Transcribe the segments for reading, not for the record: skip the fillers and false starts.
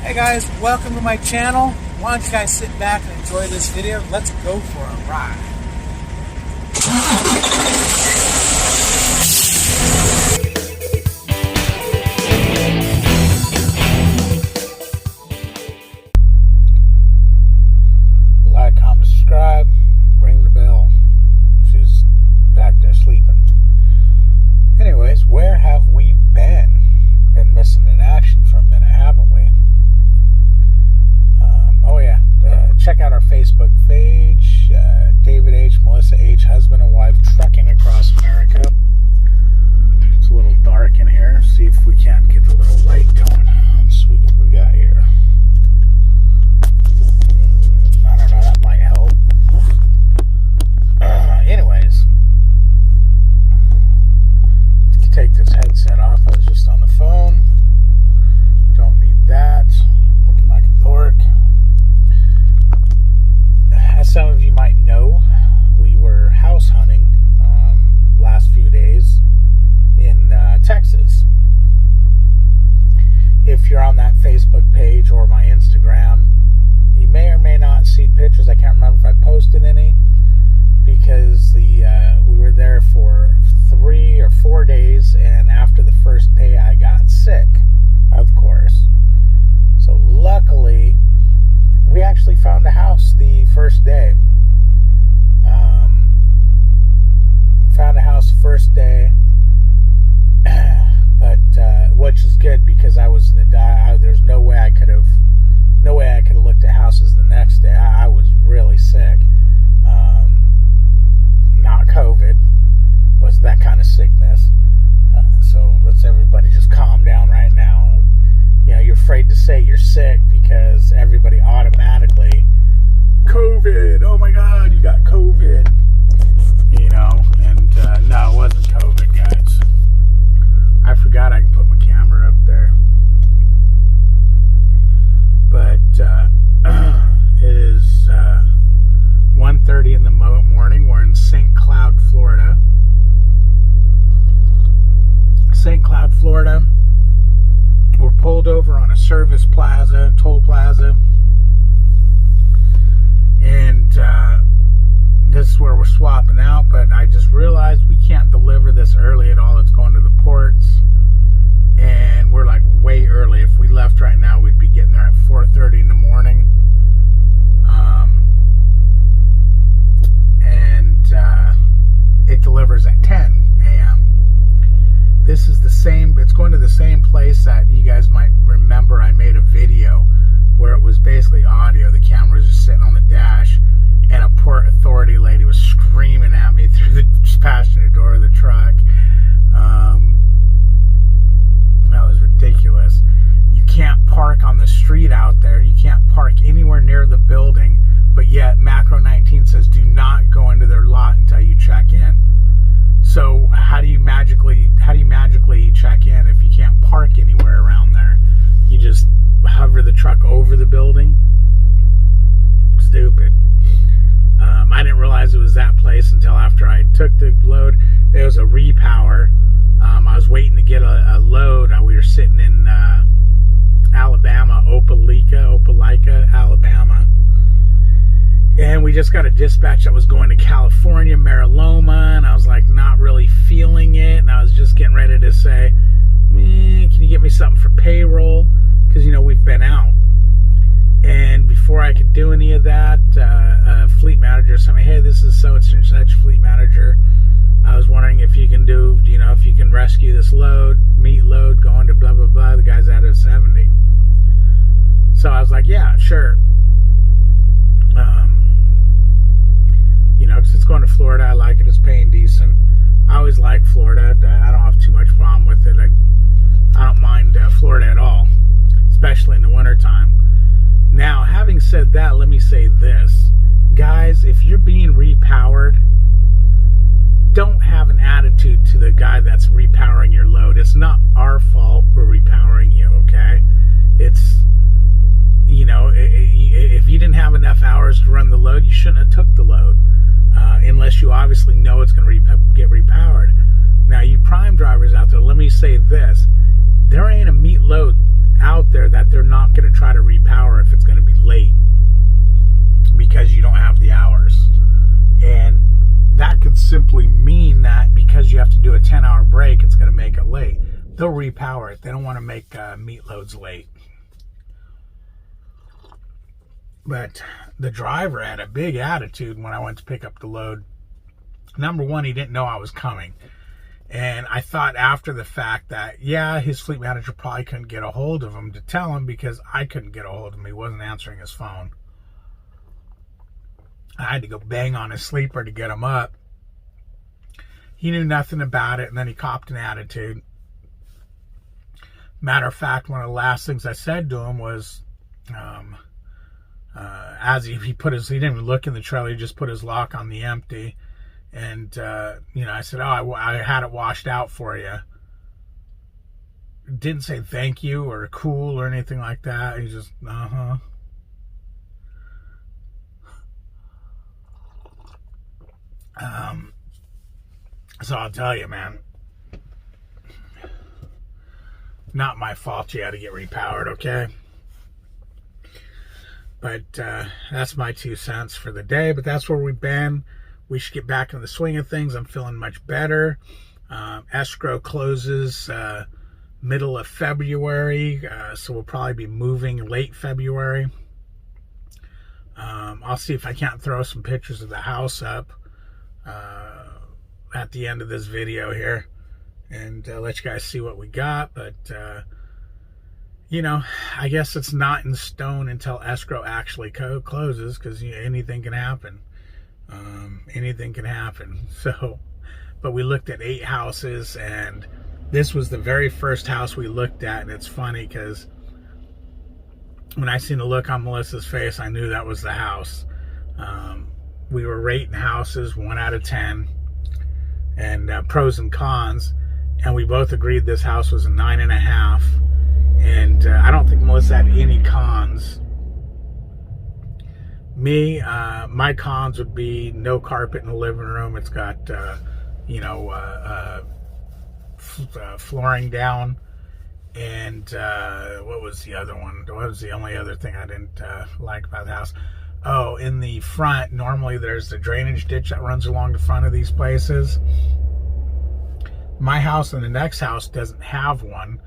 Hey guys, welcome to my channel. Why don't you guys sit back and enjoy this video? Let's go for a ride. Like, comment, subscribe, ring the bell. She's back there sleeping. Anyways, where have we been? Been missing in action for a minute, haven't we? Check out our Facebook page, David H., Melissa H., husband and wife trucking across America. It's a little dark in here. See if we can't get the little light going on. So what we got here. I don't know, that might help. Anyways, take this headset off. I was just on the phone. Don't need that. Looking like a dork. As some of you might know, we were house hunting last few days in Texas. If you're on that Facebook page or my Instagram, you may or may not see pictures. I can't remember if I posted any, because we were there for 3 or 4 days, and after the first day I got sick, of course. So luckily, we actually found a house the first day. Found a house first day, but which is good, because there's no way I could have looked at houses the next day. I was really sick. Not COVID, was that kind of sickness. So let's everybody just calm down right now. You know, you're afraid to say you're sick because everybody automatically, COVID, oh my God, you got COVID, you know, and no, it wasn't COVID, guys. I forgot I can put my camera up there. But it is 1:30 in the morning. We're in St. Cloud, Florida. St. Cloud, Florida. We're pulled over on a toll plaza, and this is where we're swapping out, but I just realized we can't deliver this early at all. It's going to the ports, and we're like way early. If we left right now, we'd be getting there at 4:30 in the morning, and it delivers at 10 a.m. This is it's going to the same place that you guys might remember I made a video where it was basically audio. The camera was just sitting on the dash, and a port authority lady was screaming at me through the passenger door of the truck. That was ridiculous. You can't park on the street out there. You can't park anywhere near the building, but yet Macro 19 says do not go into their lot until you check in. So how do you magically check in if you can't park anywhere around there? You just hover the truck over the building? Stupid. I didn't realize it was that place until after I took the load. There was a repower. I was waiting to get a load. We were sitting in Alabama, Opelika, Alabama. And we just got a dispatch that was going to California, Mariloma, and I was like not really feeling it, and I was just getting ready to say, can you get me something for payroll? Because, you know, we've been out. And before I could do any of that, fleet manager said, hey, this is such fleet manager. I was wondering if you can if you can rescue this meat load going to blah, blah, blah. The guy's out of 70. So I was like, yeah, sure. Because it's going to Florida. I like it. It's paying decent. I always like Florida. I don't have too much problem with it. I don't mind Florida at all, especially in the wintertime. Now, having said that, let me say this. Guys, if you're being repowered, don't have an attitude to the guy that's repowering your load. It's not our fault we're repowering you, okay? It's, if you didn't have enough hours to run the load, you shouldn't have took the load, unless you obviously know it's going to get repowered. Now, you prime drivers out there, let me say this. There ain't a meat load out there that they're not going to try to they'll repower it. They don't want to make meat loads late. But the driver had a big attitude when I went to pick up the load. Number one, he didn't know I was coming. And I thought after the fact that, yeah, his fleet manager probably couldn't get a hold of him to tell him, because I couldn't get a hold of him. He wasn't answering his phone. I had to go bang on his sleeper to get him up. He knew nothing about it, and then he copped an attitude. Matter of fact, one of the last things I said to him was, as he didn't even look in the trailer, he just put his lock on the empty. And, I said, I had it washed out for you. Didn't say thank you or cool or anything like that. He just, So I'll tell you, man, not my fault you had to get repowered, okay? But that's my 2 cents for the day. But that's where we've been. We should get back in the swing of things. I'm feeling much better. Escrow closes middle of February, so we'll probably be moving late February. I'll see if I can't throw some pictures of the house up at the end of this video here, and let you guys see what we got. But I guess it's not in stone until escrow actually closes, because anything can happen. Anything can happen. So, but we looked at 8 houses, and this was the very first house we looked at. And it's funny because when I seen the look on Melissa's face, I knew that was the house. We were rating houses 1 out of 10 and pros and cons, and we both agreed this house was a 9.5. And I don't think Melissa had any cons. Me, my cons would be no carpet in the living room. It's got, flooring down. And what was the other one? What was the only other thing I didn't like about the house? Oh, in the front, normally there's the drainage ditch that runs along the front of these places. My house and the next house doesn't have one.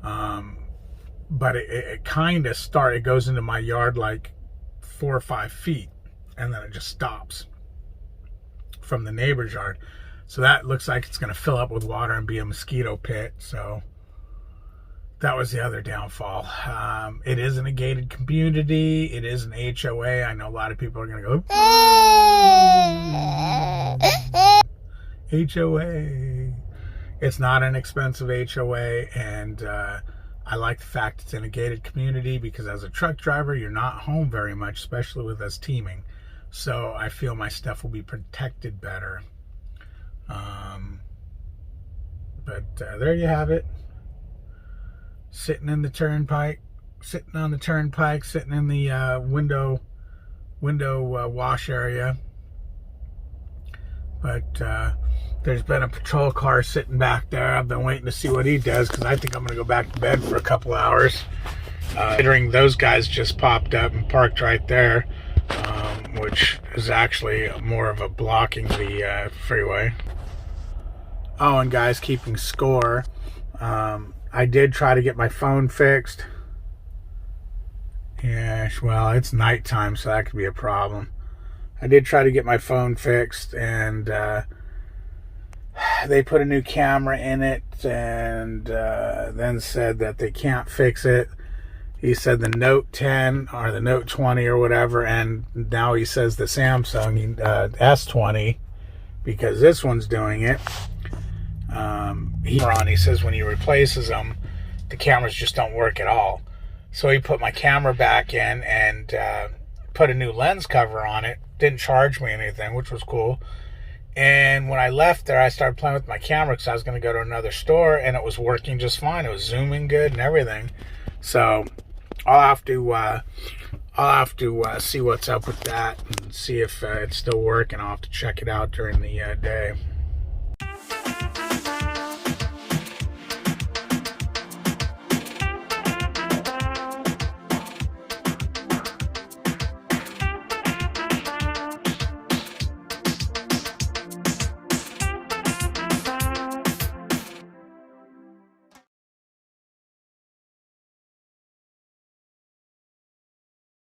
But it kind of it goes into my yard like 4 or 5 feet, and then it just stops from the neighbor's yard. So that looks like it's going to fill up with water and be a mosquito pit. So that was the other downfall. It isn't a gated community. It is an HOA. I know a lot of people are going to go, HOA. It's not an expensive HOA, and I like the fact it's in a gated community, because as a truck driver, you're not home very much, especially with us teaming. So I feel my stuff will be protected better. But there you have it. Sitting in the turnpike, sitting on the turnpike, sitting in the window wash area. But there's been a patrol car sitting back there. I've been waiting to see what he does, because I think I'm going to go back to bed for a couple hours. Considering those guys just popped up and parked right there, which is actually more of a blocking the freeway. Oh, and guys, keeping score, I did try to get my phone fixed. Yeah, well, it's nighttime, so that could be a problem. I did try to get my phone fixed, and they put a new camera in it, and then said that they can't fix it. He said the Note 10 or the Note 20 or whatever, and now he says the Samsung S20, because this one's doing it. He says when he replaces them, the cameras just don't work at all. So he put my camera back in and put a new lens cover on it. Didn't charge me anything, which was cool. And when I left there, I started playing with my camera because I was going to go to another store, and it was working just fine. It was zooming good and everything. So I'll have to see what's up with that and see if it's still working. I'll have to check it out during the day.